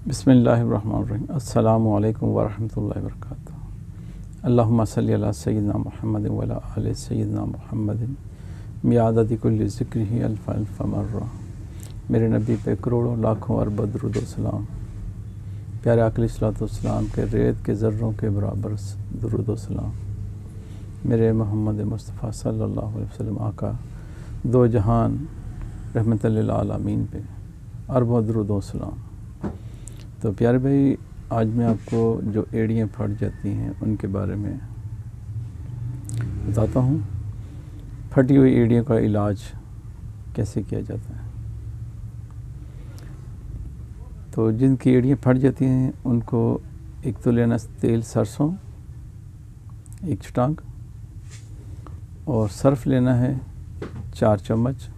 बिस्मिल्लाहिर्रहमानिर्रहीम। अस्सलामु अलैकुम वरहमतुल्लाहि वबरकातुहू। अल्लाहुम्मा सल्लि अला सय्यिदिना मुहम्मदिन व अला आलि सय्यिदिना मुहम्मदिन मियादति कुल्लि ज़िक्रिही अल्फ़ अल्फ़ मर्रा। मेरे नबी पे करोड़ों लाखों अरब दुरूद व सलाम। प्यारे आक़ा अलैहिस्सलातु वस्सलाम के रेत के ज़र्रों के बराबर दुरूद व सलाम। मेरे मोहम्मद मुस्तफ़ा सल्लल्लाहु अलैहि वसल्लम आका दो जहान रहमतुल लिल आलमीन पे अरबों दुरूद व सलाम। तो प्यारे भाई, आज मैं आपको जो एड़ियाँ फट जाती हैं उनके बारे में बताता हूँ। फटी हुई एड़ियों का इलाज कैसे किया जाता है। तो जिनकी एड़ियाँ फट जाती हैं उनको एक तो लेना तेल सरसों 1 चटांग, और सर्फ लेना है 4 चम्मच,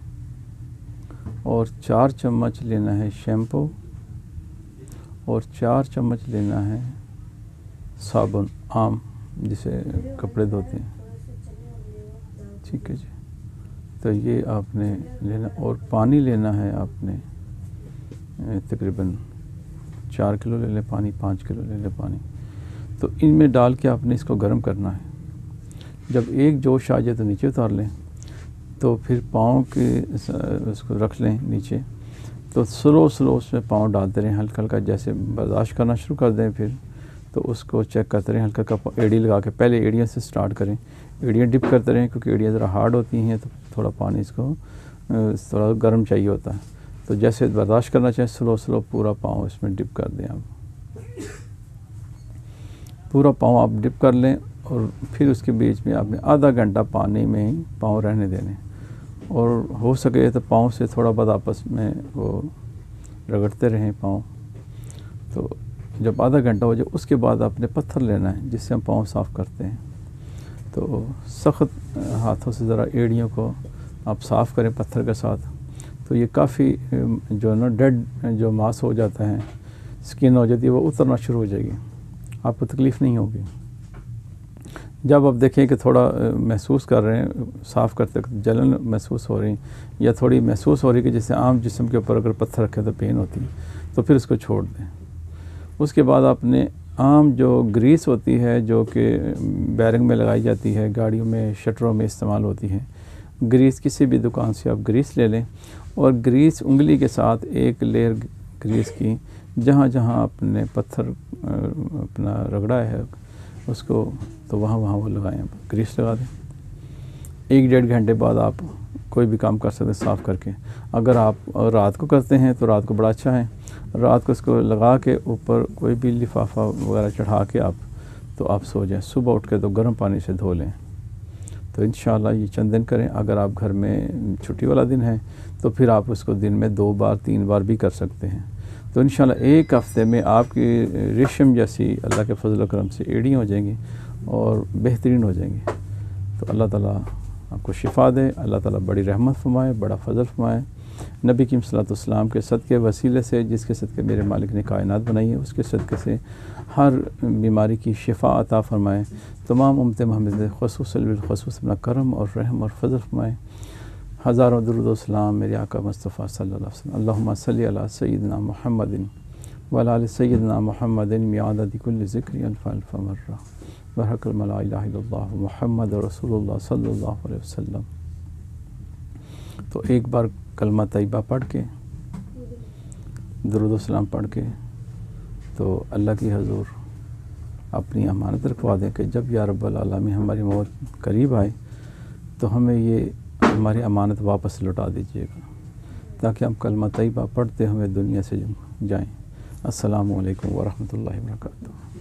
और 4 चम्मच लेना है शैम्पू, और 4 चम्मच लेना है साबुन आम जिसे कपड़े धोते हैं। ठीक है जी। तो ये आपने लेना, और पानी लेना है आपने तकरीबन 4 किलो ले लें पानी, 5 किलो ले लें पानी। तो इनमें डाल के आपने इसको गर्म करना है। जब एक जोश आ जाए तो नीचे उतार लें, तो फिर पाँव के उसको रख लें नीचे। तो स्लो उसमें पाँव डालते रहें हल्का हल्का, जैसे बर्दाश्त करना शुरू कर दें फिर तो उसको चेक करते रहें हल्का हल्का एड़ी लगा के। पहले एड़ियों से स्टार्ट करें, एड़ियाँ डिप करते रहें क्योंकि एड़ियाँ ज़रा हार्ड होती हैं, तो थोड़ा पानी इसको थोड़ा गर्म चाहिए होता है। तो जैसे बर्दाश्त करना चाहें स्लो पूरा पाँव इसमें डिप कर दें आप। पूरा पाँव आप डिप कर लें, और फिर उसके बीच में आपने आधा घंटा पानी में ही पाँव रहने देने, और हो सके तो पाँव से थोड़ा बहुत आपस में वो रगड़ते रहें पाँव। तो जब आधा घंटा हो जाए उसके बाद आपने पत्थर लेना है जिससे हम पाँव साफ़ करते हैं। तो सख्त हाथों से ज़रा एड़ियों को आप साफ़ करें पत्थर के साथ। तो ये काफ़ी जो ना डेड जो मांस हो जाता है, स्किन हो जाती है, वो उतरना शुरू हो जाएगी, आपको तकलीफ़ नहीं होगी। जब आप देखें कि थोड़ा महसूस कर रहे हैं साफ़ करते वक्त जलन महसूस हो रही, या थोड़ी महसूस हो रही कि जैसे आम जिस्म के ऊपर अगर पत्थर रखे तो पेन होती है, तो फिर उसको छोड़ दें। उसके बाद आपने आम जो ग्रीस होती है जो कि बैरिंग में लगाई जाती है, गाड़ियों में शटरों में इस्तेमाल होती है, ग्रीस किसी भी दुकान से आप ग्रीस ले लें, और ग्रीस उंगली के साथ एक लेयर ग्रीस की जहाँ जहाँ आपने पत्थर अपना रगड़ा है उसको, तो वहाँ वो लगाएं, ग्रीस लगा दें। 1-1.5 घंटे बाद आप कोई भी काम कर सकते हैं साफ़ करके। अगर आप रात को करते हैं तो रात को बड़ा अच्छा है, रात को इसको लगा के ऊपर कोई भी लिफाफा वगैरह चढ़ा के तो आप सो जाएं। सुबह उठ के तो गर्म पानी से धो लें। तो इंशाअल्लाह ये चंद दिन करें। अगर आप घर में छुट्टी वाला दिन है तो फिर आप उसको दिन में 2 बार 3 बार भी कर सकते हैं। तो इंशाअल्लाह 1 हफ़्ते में आपकी रेशम जैसी अल्लाह के फजल करम से एड़ियाँ हो जाएंगी और बेहतरीन हो जाएंगी। तो अल्लाह ताला आपको शिफ़ा दे, अल्लाह ताला बड़ी रहमत फरमाए, बड़ा फ़ज़ल फरमाए। नबी की सल्लल्लाहु अलैहि वसल्लम के सदक़े वसीले से, जिसके सदक़े मेरे मालिक ने कायनात बनाई है, उसके सदक़े से हर बीमारी की शिफ़ा अता फ़रमाए। तमाम उम्मत मोहम्मद ख़ुसूसन बिल ख़ुसूस अपना करम और रहम और फ़ज़ल फरमाए। हज़ारों दुरूद व सलाम मेरे आका मुस्तफ़ा सल्लल्लाहु अलैहि वसल्लम। अल्लाहुम्मा सल्लि अला सय्यिदिना मुहम्मदिन व अला आलि सय्यिदिना मुहम्मदिन मियादति कुल्लि ज़िक्रि अल्फ़ अल्फ़ मर्रा बरकल ला इलाहा इल्लल्लाह मुहम्मद रसूलुल्लाह सल्लल्लाहु अलैहि वसल्लम। तो एक बार कलमा तैयबा पढ़ के, दुरूद व सलाम पढ़ के, तो अल्लाह की हज़ूर अपनी अमानत रखवा दें कि जब या रब्बल आलमीन हमारी मौत करीब आए तो हमें ये हमारी अमानत वापस लौटा दीजिएगा, ताकि हम कलमा तैयबा पढ़ते हुए दुनिया से जाएं। अस्सलामु अलैकुम व रहमतुल्लाहि व बरकातुहू।